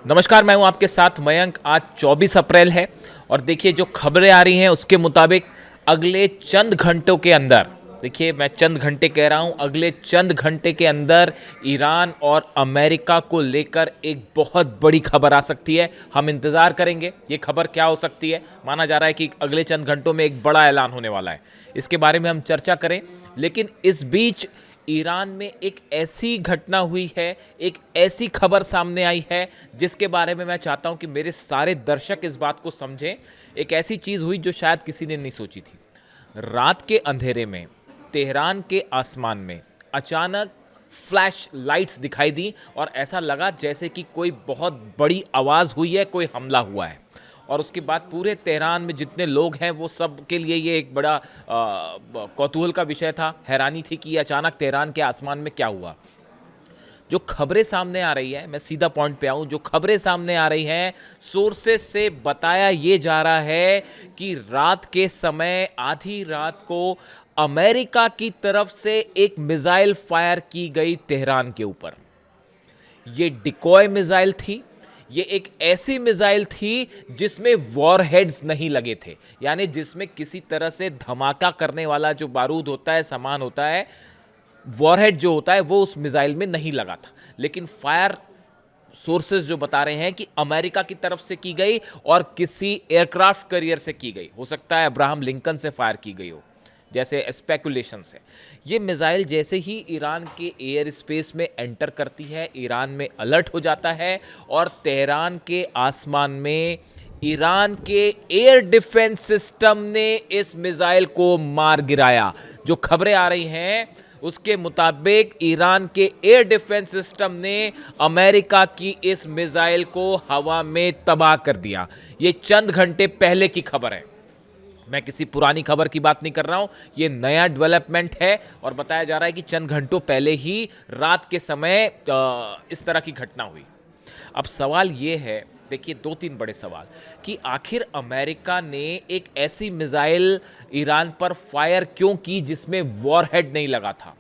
नमस्कार, मैं हूं आपके साथ मयंक। आज 24 अप्रैल है और देखिए जो खबरें आ रही हैं उसके मुताबिक अगले चंद घंटों के अंदर, देखिए मैं चंद घंटे कह रहा हूं, अगले चंद घंटे के अंदर ईरान और अमेरिका को लेकर एक बहुत बड़ी खबर आ सकती है। हम इंतज़ार करेंगे ये खबर क्या हो सकती है। माना जा रहा है कि अगले चंद घंटों में एक बड़ा ऐलान होने वाला है, इसके बारे में हम चर्चा करें। लेकिन इस बीच ईरान में एक ऐसी घटना हुई है, एक ऐसी खबर सामने आई है जिसके बारे में मैं चाहता हूं कि मेरे सारे दर्शक इस बात को समझें। एक ऐसी चीज़ हुई जो शायद किसी ने नहीं सोची थी। रात के अंधेरे में तेहरान के आसमान में अचानक फ्लैश लाइट्स दिखाई दी और ऐसा लगा जैसे कि कोई बहुत बड़ी आवाज़ हुई है, कोई हमला हुआ है। और उसके बाद पूरे तेहरान में जितने लोग हैं वो सब के लिए ये एक बड़ा कौतूहल का विषय था, हैरानी थी कि अचानक तेहरान के आसमान में क्या हुआ। जो खबरें सामने आ रही है, मैं सीधा पॉइंट पे आऊं, जो खबरें सामने आ रही हैं सोर्सेस से बताया ये जा रहा है कि रात के समय आधी रात को अमेरिका की तरफ से एक मिसाइल फायर की गई तेहरान के ऊपर। ये डिकॉय मिसाइल थी। ये एक ऐसी मिसाइल थी जिसमें वॉरहेड्स नहीं लगे थे, यानी जिसमें किसी तरह से धमाका करने वाला जो बारूद होता है, सामान होता है, वॉरहेड जो होता है वो उस मिसाइल में नहीं लगा था। लेकिन फायर सोर्सेज जो बता रहे हैं कि अमेरिका की तरफ से की गई और किसी एयरक्राफ्ट कैरियर से की गई, हो सकता है अब्राहम लिंकन से फायर की गई हो, जैसे स्पेकुलेशन से। ये मिसाइल जैसे ही ईरान के एयर स्पेस में एंटर करती है, ईरान में अलर्ट हो जाता है और तेहरान के आसमान में ईरान के एयर डिफेंस सिस्टम ने इस मिसाइल को मार गिराया। जो खबरें आ रही हैं उसके मुताबिक ईरान के एयर डिफेंस सिस्टम ने अमेरिका की इस मिसाइल को हवा में तबाह कर दिया। ये चंद घंटे पहले की खबर है, मैं किसी पुरानी खबर की बात नहीं कर रहा हूं। ये नया डेवलपमेंट है और बताया जा रहा है कि चंद घंटों पहले ही रात के समय इस तरह की घटना हुई। अब सवाल ये है, देखिए दो तीन बड़े सवाल, कि आखिर अमेरिका ने एक ऐसी मिसाइल ईरान पर फायर क्यों की जिसमें वॉरहेड नहीं लगा था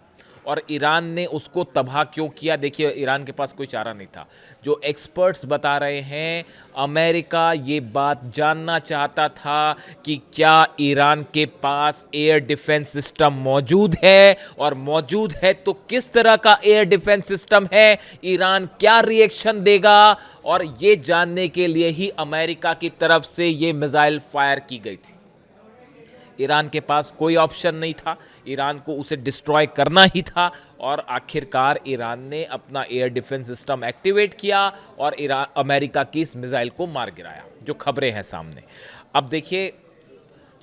और ईरान ने उसको तबाह क्यों किया। देखिए ईरान के पास कोई चारा नहीं था। जो एक्सपर्ट्स बता रहे हैं, अमेरिका ये बात जानना चाहता था कि क्या ईरान के पास एयर डिफेंस सिस्टम मौजूद है, और मौजूद है तो किस तरह का एयर डिफेंस सिस्टम है, ईरान क्या रिएक्शन देगा, और ये जानने के लिए ही अमेरिका की तरफ से ये मिसाइल फायर की गई थी। ईरान के पास कोई ऑप्शन नहीं था, ईरान को उसे डिस्ट्रॉय करना ही था और आखिरकार ईरान ने अपना एयर डिफेंस सिस्टम एक्टिवेट किया और ईरान अमेरिका की इस मिसाइल को मार गिराया। जो खबरें हैं सामने, अब देखिए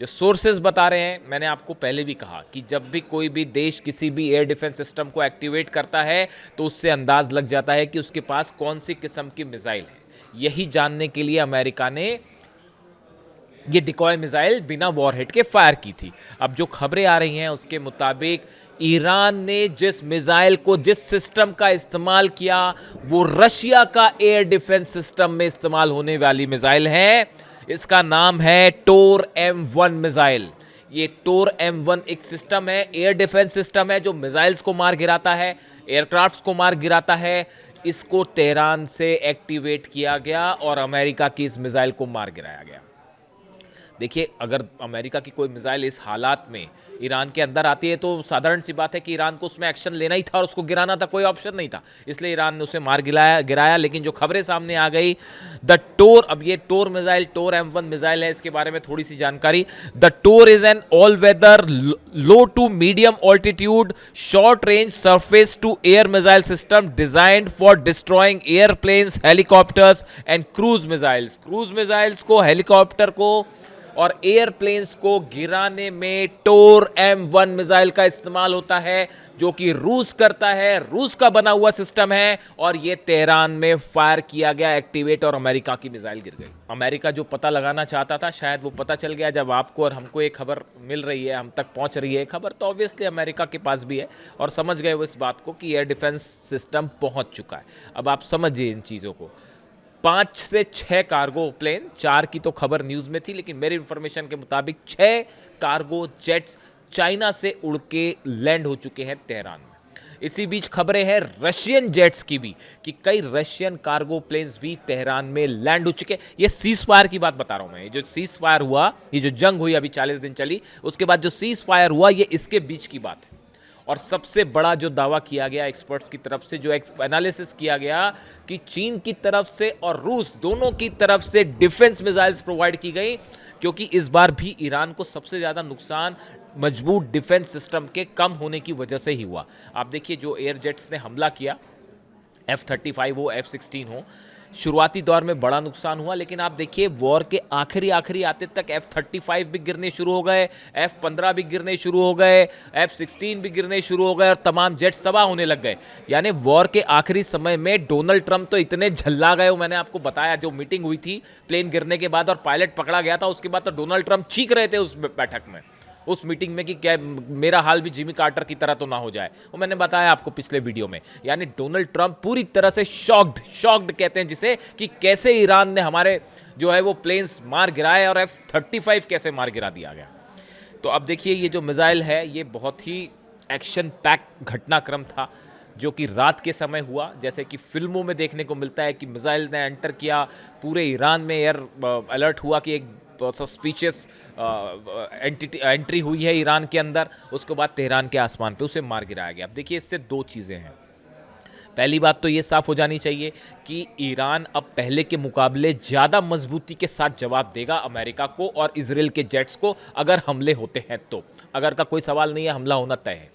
जो सोर्सेज बता रहे हैं, मैंने आपको पहले भी कहा कि जब भी कोई भी देश किसी भी एयर डिफेंस सिस्टम को एक्टिवेट करता है तो उससे अंदाज लग जाता है कि उसके पास कौन सी किस्म की मिसाइल है। यही जानने के लिए अमेरिका ने ये डिकॉय मिसाइल बिना वॉरहेड के फायर की थी। अब जो खबरें आ रही हैं उसके मुताबिक ईरान ने जिस मिसाइल को, जिस सिस्टम का इस्तेमाल किया, वो रशिया का एयर डिफेंस सिस्टम में इस्तेमाल होने वाली मिसाइल है। इसका नाम है टोर M1 मिसाइल। ये टोर M1 एक सिस्टम है, एयर डिफेंस सिस्टम है जो मिसाइल्स को मार गिराता है, एयरक्राफ्ट्स को मार गिराता है। इसको तेहरान से एक्टिवेट किया गया और अमेरिका की इस मिसाइल को मार गिराया गया। देखिए अगर अमेरिका की कोई मिसाइल इस हालात में ईरान के अंदर आती है तो साधारण सी बात है कि ईरान को उसमें एक्शन लेना ही था और उसको गिराना था, कोई ऑप्शन नहीं था। इसलिए ईरान ने उसे मार गिराया। लेकिन जो खबरें सामने आ गई, द टोर, अब ये टोर मिसाइल, टोर M1 मिसाइल है, इसके बारे में थोड़ी सी जानकारी। The Tor is an all weather low to medium altitude short range surface to air missile system designed for destroying airplanes, helicopters and cruise missiles. Cruise missiles को, हेलीकॉप्टर को और एयरप्लेन्स को गिराने में टोर M1 मिसाइल का इस्तेमाल होता है, जो कि रूस करता है, रूस का बना हुआ सिस्टम है। और ये तेहरान में फायर किया गया, एक्टिवेट, और अमेरिका की मिसाइल गिर गई। अमेरिका जो पता लगाना चाहता था शायद वो पता चल गया। जब आपको और हमको एक खबर मिल रही है, हम तक पहुंच रही है खबर, तो ऑब्वियसली अमेरिका के पास भी है और समझ गए वो इस बात को कि एयर डिफेंस सिस्टम पहुंच चुका है। अब आप समझिए इन चीज़ों को। 5 से 6 कार्गो प्लेन, 4 की तो खबर न्यूज़ में थी, लेकिन मेरी इंफॉर्मेशन के मुताबिक 6 कार्गो जेट्स चाइना से उड़ के लैंड हो चुके हैं तेहरान में। इसी बीच खबरें हैं रशियन जेट्स की भी कि कई रशियन कार्गो प्लेन्स भी तेहरान में लैंड हो चुके। ये सीज फायर की बात बता रहा हूं मैं, ये जो सीज फायर हुआ, ये जो जंग हुई अभी 40 दिन चली, उसके बाद जो सीज फायर हुआ, ये इसके बीच की बात है। और सबसे बड़ा जो दावा किया गया एक्सपर्ट्स की तरफ से, जो एनालिसिस किया गया कि चीन की तरफ से और रूस दोनों की तरफ से डिफेंस मिसाइल्स प्रोवाइड की गई, क्योंकि इस बार भी ईरान को सबसे ज़्यादा नुकसान मजबूत डिफेंस सिस्टम के कम होने की वजह से ही हुआ। आप देखिए जो एयर जेट्स ने हमला किया, F-35 हो, F-16 हो, शुरुआती दौर में बड़ा नुकसान हुआ, लेकिन आप देखिए वॉर के आखिरी आते तक F-35 भी गिरने शुरू हो गए, F-15 भी गिरने शुरू हो गए, F-16 भी गिरने शुरू हो गए और तमाम जेट्स तबाह होने लग गए। यानी वॉर के आखिरी समय में डोनाल्ड ट्रंप तो इतने झल्ला गए, मैंने आपको बताया जो मीटिंग हुई थी प्लेन गिरने के बाद और पायलट पकड़ा गया था, उसके बाद तो डोनाल्ड ट्रंप चीख रहे थे उस बैठक में, उस मीटिंग में कि क्या मेरा हाल भी जिमी कार्टर की तरह तो ना हो जाए। वो मैंने बताया आपको पिछले वीडियो में। यानी डोनाल्ड ट्रंप पूरी तरह से शॉक्ड कहते हैं जिसे, कि कैसे ईरान ने हमारे जो है वो प्लेन्स मार गिराए और F-35 कैसे मार गिरा दिया गया। तो अब देखिए ये जो मिसाइल है ये बहुत ही एक्शन पैक घटनाक्रम था जो कि रात के समय हुआ, जैसे कि फिल्मों में देखने को मिलता है कि मिसाइल ने एंटर किया, पूरे ईरान में एयर अलर्ट हुआ कि एक सस्पिशियस एंट्री हुई है ईरान के अंदर, उसके बाद तेहरान के आसमान पे उसे मार गिराया गया। अब देखिए इससे दो चीज़ें हैं। पहली बात तो ये साफ हो जानी चाहिए कि ईरान अब पहले के मुकाबले ज़्यादा मजबूती के साथ जवाब देगा अमेरिका को और इजराइल के जेट्स को अगर हमले होते हैं तो। अगर का कोई सवाल नहीं है, हमला होना तय है।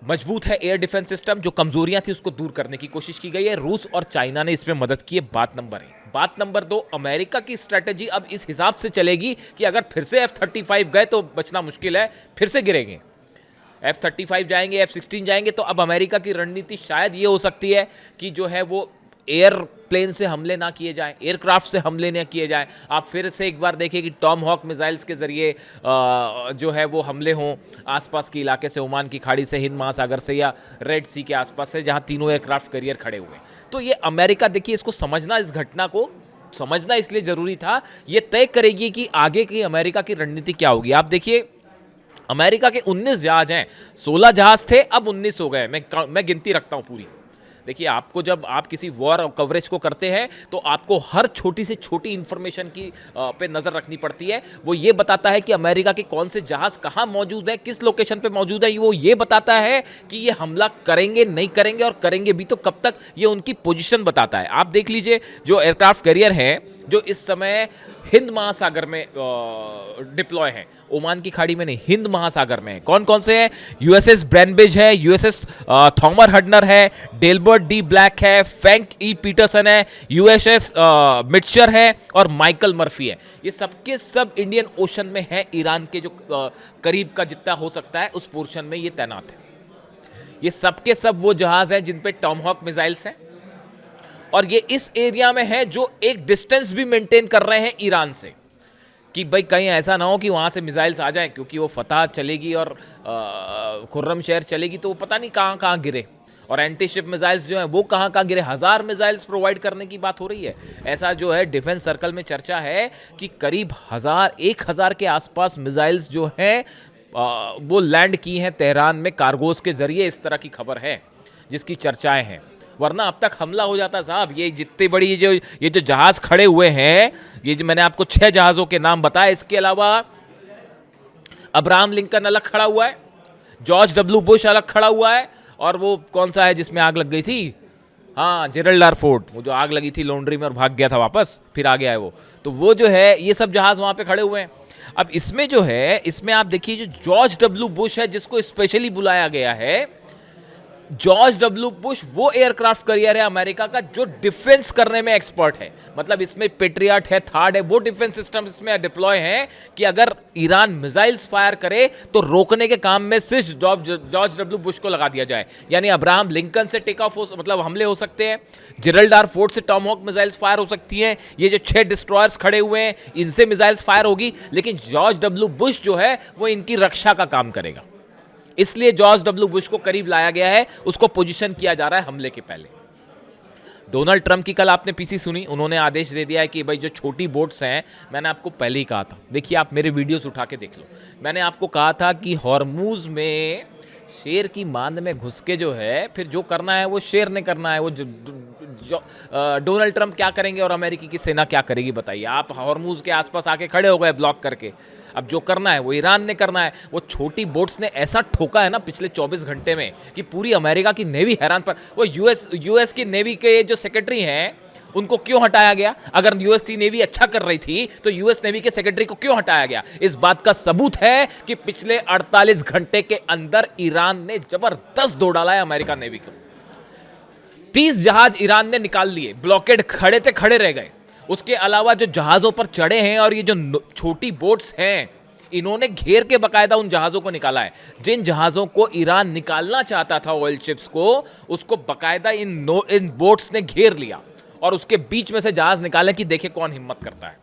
मजबूत है एयर डिफेंस सिस्टम, जो कमजोरियां थी उसको दूर करने की कोशिश की गई है। रूस और चाइना ने इसमें मदद की है, बात नंबर 1। बात नंबर 2, अमेरिका की स्ट्रेटेजी अब इस हिसाब से चलेगी कि अगर फिर से F-35 गए तो बचना मुश्किल है, फिर से गिरेंगे। F-35 जाएंगे, F-16 जाएंगे, तो अब अमेरिका की रणनीति शायद ये हो सकती है कि जो है वो एयर प्लेन से हमले ना किए जाएं, एयरक्राफ्ट से हमले ना किए जाएं। आप फिर से एक बार देखिए कि टॉम हॉक मिसाइल्स के ज़रिए जो है वो हमले हों आसपास के इलाके से, ओमान की खाड़ी से, हिंद महासागर से या रेड सी के आसपास से, जहां तीनों एयरक्राफ्ट कैरियर खड़े हुए। तो ये अमेरिका, देखिए इसको समझना, इस घटना को समझना इसलिए ज़रूरी था, ये तय करेगी कि आगे की अमेरिका की रणनीति क्या होगी। आप देखिए अमेरिका के 19 जहाज हैं, 16 जहाज थे, अब 19 हो गए। मैं गिनती रखता हूं पूरी। देखिए आपको, जब आप किसी वॉर कवरेज को करते हैं तो आपको हर छोटी से छोटी इंफॉर्मेशन की पे नज़र रखनी पड़ती है। वो ये बताता है कि अमेरिका के कौन से जहाज़ कहाँ मौजूद हैं, किस लोकेशन पे मौजूद है। वो ये बताता है कि ये हमला करेंगे नहीं करेंगे, और करेंगे भी तो कब तक, ये उनकी पोजीशन बताता है। आप देख लीजिए जो एयरक्राफ्ट कैरियर हैं जो इस समय हिंद महासागर में डिप्लॉय हैं, ओमान की खाड़ी में नहीं, हिंद महासागर में। कौन कौन से हैं? USS ब्रेनबिज है, USS थॉमर हडनर है, डेलबर्ट डी ब्लैक है, फ्रैंक ई पीटरसन है, USS मिट्शर है और माइकल मर्फी है। ये सबके सब इंडियन ओशन में है, ईरान के जो करीब का जितना हो सकता है उस पोर्शन में ये तैनात है। ये सबके सब वो जहाज हैं जिन पे टॉमहॉक मिसाइल्स हैं, और ये इस एरिया में है जो एक डिस्टेंस भी मेंटेन कर रहे हैं ईरान से, कि भाई कहीं ऐसा ना हो कि वहाँ से मिसाइल्स आ जाएं, क्योंकि वो फतह चलेगी और खुर्रम शहर चलेगी तो वो पता नहीं कहाँ कहाँ गिरे, और एंटी शिप मिसाइल्स जो हैं वो कहाँ कहाँ गिरे। 1000 मिसाइल्स प्रोवाइड करने की बात हो रही है। ऐसा जो है डिफेंस सर्कल में चर्चा है कि करीब 1000 के आसपास मिसाइल्स जो हैं वो लैंड की हैं तेहरान में कार्गोस के जरिए, इस तरह की खबर है जिसकी चर्चाएं हैं। वरना अब तक हमला हो जाता साहब। ये जितने बड़ी ये जो जहाज खड़े हुए हैं, ये जो मैंने आपको 6 जहाज़ों के नाम बताए, इसके अलावा अब्राहम लिंकन अलग खड़ा हुआ है, जॉर्ज डब्ल्यू बुश अलग खड़ा हुआ है, और वो कौन सा है जिसमें आग लग गई थी, हाँ जेरल्ड आर फोर्ड, वो जो आग लगी थी लॉन्ड्री में और भाग गया था वापस, फिर आ गया है वो। तो वो जो है ये सब जहाज़ वहाँ पे खड़े हुए हैं। अब इसमें जो है, इसमें आप देखिए जो जॉर्ज डब्ल्यू बुश है जिसको स्पेशली बुलाया गया है, जॉर्ज डब्ल्यू बुश वो एयरक्राफ्ट कैरियर है अमेरिका का जो डिफेंस करने में एक्सपर्ट है। मतलब इसमें पेट्रियट है, थार्ड है, वो डिफेंस सिस्टम इसमें डिप्लॉय हैं कि अगर ईरान मिसाइल्स फायर करे तो रोकने के काम में सिर्फ जॉर्ज डब्ल्यू बुश को लगा दिया जाए। यानी अब्राहम लिंकन से टेक ऑफ मतलब हमले हो सकते हैं, जेरल्ड आर फोर्ड से टॉमहॉक मिसाइल्स फायर हो सकती हैं, ये जो 6 डिस्ट्रॉयर्स खड़े हुए हैं इनसे मिसाइल्स फायर होगी, लेकिन जॉर्ज डब्ल्यू बुश जो है वो इनकी रक्षा का काम करेगा। इसलिए जॉर्ज डब्ल्यू बुश को करीब लाया गया है, उसको पोजीशन किया जा रहा है हमले के पहले। डोनाल्ड ट्रंप की कल आपने पीसी सुनी, उन्होंने आदेश दे दिया है कि भाई जो छोटी बोट्स हैं, मैंने आपको पहले ही कहा था, देखिए आप मेरे वीडियोस उठा के देख लो, मैंने आपको कहा था कि हॉर्मूज में शेर की मांद में घुस के जो है फिर जो करना है वो शेर ने करना है। वो डोनाल्ड ट्रंप क्या करेंगे और अमेरिकी की सेना क्या करेगी बताइए। आप हॉर्मूज के आसपास आके खड़े हो गए ब्लॉक करके, अब जो करना है वो ईरान ने करना है। वो छोटी बोट्स ने ऐसा ठोका है ना पिछले 24 घंटे में कि पूरी अमेरिका की नेवी हैरान। पर वो यूएस की नेवी के जो सेक्रेटरी हैं उनको क्यों हटाया गया? अगर यूएस की नेवी अच्छा कर रही थी तो यूएस नेवी के सेक्रेटरी को क्यों हटाया गया? इस बात का सबूत है कि पिछले 48 घंटे के अंदर ईरान ने जबरदस्त दौड़ डाला है अमेरिका नेवी को। 30 जहाज ईरान ने निकाल लिए, ब्लॉकेड खड़े थे खड़े रह गए। उसके अलावा जो जहाजों पर चढ़े हैं और ये जो छोटी बोट्स हैं इन्होंने घेर के बकायदा उन जहाजों को निकाला है। जिन जहाजों को ईरान निकालना चाहता था ऑयल शिप्स को, उसको बकायदा इन बोट्स ने घेर लिया और उसके बीच में से जहाज निकाले कि देखे कौन हिम्मत करता है।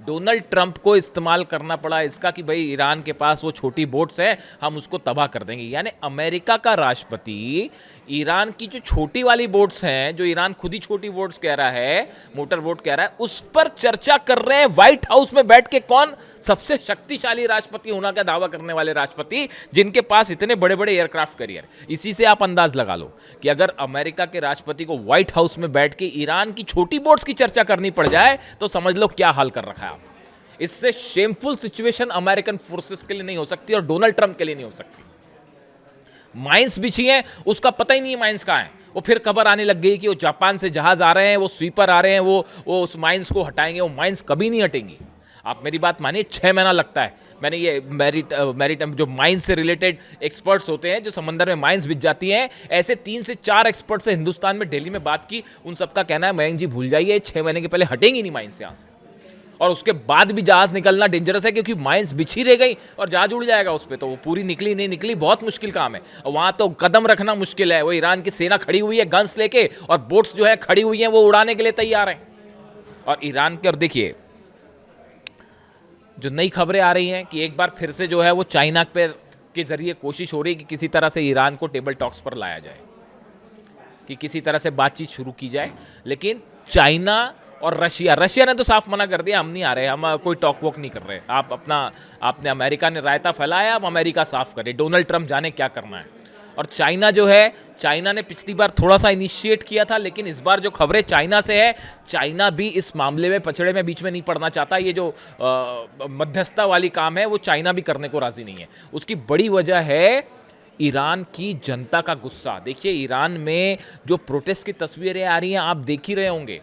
डोनाल्ड ट्रंप को इस्तेमाल करना पड़ा इसका कि भाई ईरान के पास वो छोटी बोट्स हैं, हम उसको तबाह कर देंगे। यानी अमेरिका का राष्ट्रपति ईरान की जो छोटी वाली बोट्स हैं, जो ईरान खुद ही छोटी बोट्स कह रहा है, मोटर बोट कह रहा है, उस पर चर्चा कर रहे हैं व्हाइट हाउस में बैठ के। कौन? सबसे शक्तिशाली राष्ट्रपति होना का दावा करने वाले राष्ट्रपति, जिनके पास इतने बड़े बड़े एयरक्राफ्ट कैरियर। इसी से आप अंदाज लगा लो कि अगर अमेरिका के राष्ट्रपति को व्हाइट हाउस में बैठ के ईरान की छोटी बोट्स की चर्चा करनी पड़ जाए तो समझ लो क्या हाल कर रखा है आप। इससे शेमफुल सिचुएशन अमेरिकन फोर्सेस के लिए नहीं हो सकती और डोनाल्ड ट्रंप के लिए नहीं हो सकती। माइंस बिछी हैं, उसका पता ही नहीं है माइंस कहाँ है। वो फिर खबर आने लग गई कि वो जापान से जहाज आ रहे हैं, वो स्वीपर आ रहे हैं, वो उस माइंस को हटाएंगे। वो माइंस कभी नहीं हटेंगी। आप मेरी बात मानिए, 6 महीना लगता है। मैंने ये मैरीटाइम जो माइंस से रिलेटेड एक्सपर्ट्स होते हैं, जो समंदर में माइंस बिछ जाती हैं, ऐसे 3 से 4 एक्सपर्ट से हिंदुस्तान में दिल्ली में बात की। उन सबका कहना है मयंक जी भूल जाइए, 6 महीने के पहले हटेंगी नहीं माइंस यहाँ से। और उसके बाद भी जहाज निकलना डेंजरस है क्योंकि माइंस बिछी रह गई और जहाज उड़ जाएगा उस पर। तो वो पूरी निकली नहीं निकली, बहुत मुश्किल काम है। और वहां तो कदम रखना मुश्किल है। वो ईरान की सेना खड़ी हुई है गन्स लेके और बोट्स जो है खड़ी हुई हैं, वो उड़ाने के लिए तैयार हैं। और ईरान के, और देखिए जो नई खबरें आ रही हैं कि एक बार फिर से जो है वो चाइना पे के जरिए कोशिश हो रही है कि किसी तरह से ईरान को टेबल टॉक्स पर लाया जाए, कि किसी तरह से बातचीत शुरू की जाए। लेकिन चाइना और रशिया ने तो साफ मना कर दिया, हम नहीं आ रहे, हम कोई टॉक वॉक नहीं कर रहे। आपने अमेरिका ने रायता फैलाया, अब अमेरिका साफ करे, डोनाल्ड ट्रंप जाने क्या करना है। और चाइना जो है, चाइना ने पिछली बार थोड़ा सा इनिशिएट किया था, लेकिन इस बार जो खबरें चाइना से है, चाइना भी इस मामले में पछड़े में बीच में नहीं पड़ना चाहता। ये जो मध्यस्थता वाली काम है वो चाइना भी करने को राजी नहीं है। उसकी बड़ी वजह है ईरान की जनता का गुस्सा। देखिए ईरान में जो प्रोटेस्ट की तस्वीरें आ रही हैं आप देख ही रहे होंगे।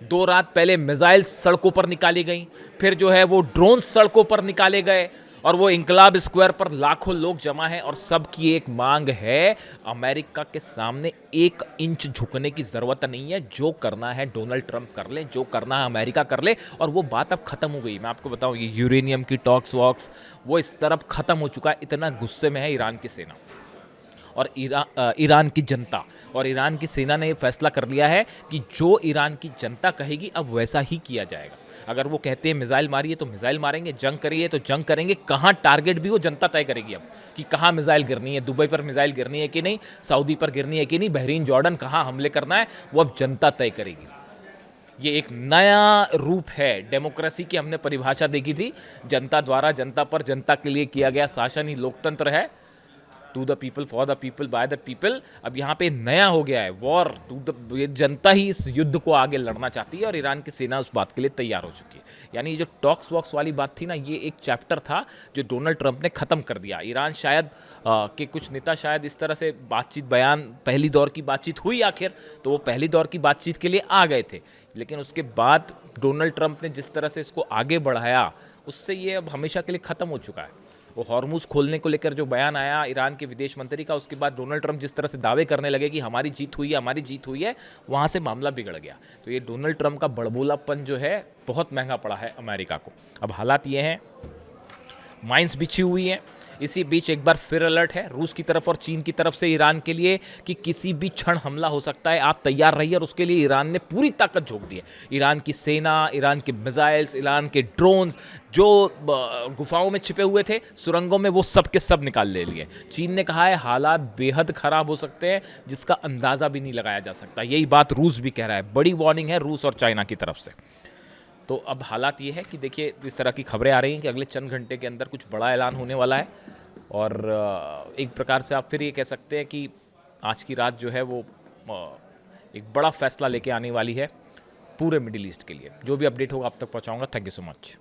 2 रात पहले मिसाइल सड़कों पर निकाली गई, फिर जो है वो ड्रोन सड़कों पर निकाले गए और वो इंकलाब स्क्वायर पर लाखों लोग जमा हैं। और सबकी एक मांग है, अमेरिका के सामने 1 इंच झुकने की ज़रूरत नहीं है। जो करना है डोनाल्ड ट्रंप कर ले, जो करना है अमेरिका कर ले। और वो बात अब ख़त्म हो गई। मैं आपको बताऊं, ये यूरेनियम की टॉक्स वॉक्स वो इस तरफ ख़त्म हो चुका है। इतना गुस्से में है ईरान की सेना और ईरान की जनता। और ईरान की सेना ने यह फैसला कर लिया है कि जो ईरान की जनता कहेगी अब वैसा ही किया जाएगा। अगर वो कहते हैं मिसाइल मारिए तो मिसाइल मारेंगे, जंग करिए तो जंग करेंगे। कहाँ टारगेट भी वो जनता तय करेगी अब, कि कहाँ मिसाइल गिरनी है। दुबई पर मिसाइल गिरनी है कि नहीं, सऊदी पर गिरनी है कि नहीं, बहरीन जॉर्डन कहाँ हमले करना है, वो अब जनता तय करेगी। ये एक नया रूप है डेमोक्रेसी की। हमने परिभाषा देखी थी, जनता द्वारा, जनता पर, जनता के लिए किया गया शासन ही लोकतंत्र है। To the people, for the people, by the people. अब यहाँ पे नया हो गया है वॉर टू द, ये जनता ही इस युद्ध को आगे लड़ना चाहती है और ईरान की सेना उस बात के लिए तैयार हो चुकी है। यानी ये जो टॉक्स वॉक्स वाली बात थी ना, ये एक चैप्टर था जो डोनाल्ड ट्रंप ने ख़त्म कर दिया। ईरान शायद के कुछ नेता शायद इस तरह से बातचीत, बयान, पहली दौर की बातचीत हुई आखिर, तो वो पहली दौर की बातचीत के लिए आ गए थे। लेकिन उसके बाद डोनाल्ड ट्रंप ने जिस तरह से इसको आगे बढ़ाया, उससे ये अब हमेशा के लिए ख़त्म हो चुका है। वो हॉर्मूज खोलने को लेकर जो बयान आया ईरान के विदेश मंत्री का, उसके बाद डोनाल्ड ट्रंप जिस तरह से दावे करने लगे कि हमारी जीत हुई है, हमारी जीत हुई है, वहाँ से मामला बिगड़ गया। तो ये डोनाल्ड ट्रंप का बड़बोलापन जो है बहुत महंगा पड़ा है अमेरिका को। अब हालात ये हैं, माइंस बिछी हुई हैं। इसी बीच एक बार फिर अलर्ट है रूस की तरफ और चीन की तरफ से ईरान के लिए कि किसी भी क्षण हमला हो सकता है, आप तैयार रहिए। और उसके लिए ईरान ने पूरी ताकत झोंक दी है। ईरान की सेना, ईरान के मिसाइल्स, ईरान के ड्रोन्स जो गुफाओं में छिपे हुए थे, सुरंगों में, वो सब के सब निकाल ले लिए। चीन ने कहा है हालात बेहद खराब हो सकते हैं जिसका अंदाज़ा भी नहीं लगाया जा सकता। यही बात रूस भी कह रहा है। बड़ी वार्निंग है रूस और चाइना की तरफ से। तो अब हालात ये है कि देखिए इस तरह की खबरें आ रही हैं कि अगले चंद घंटे के अंदर कुछ बड़ा ऐलान होने वाला है और एक प्रकार से आप फिर ये कह सकते हैं कि आज की रात जो है वो एक बड़ा फैसला लेके आने वाली है पूरे मिडिल ईस्ट के लिए। जो भी अपडेट होगा आप तक पहुंचाऊंगा। Thank you so much.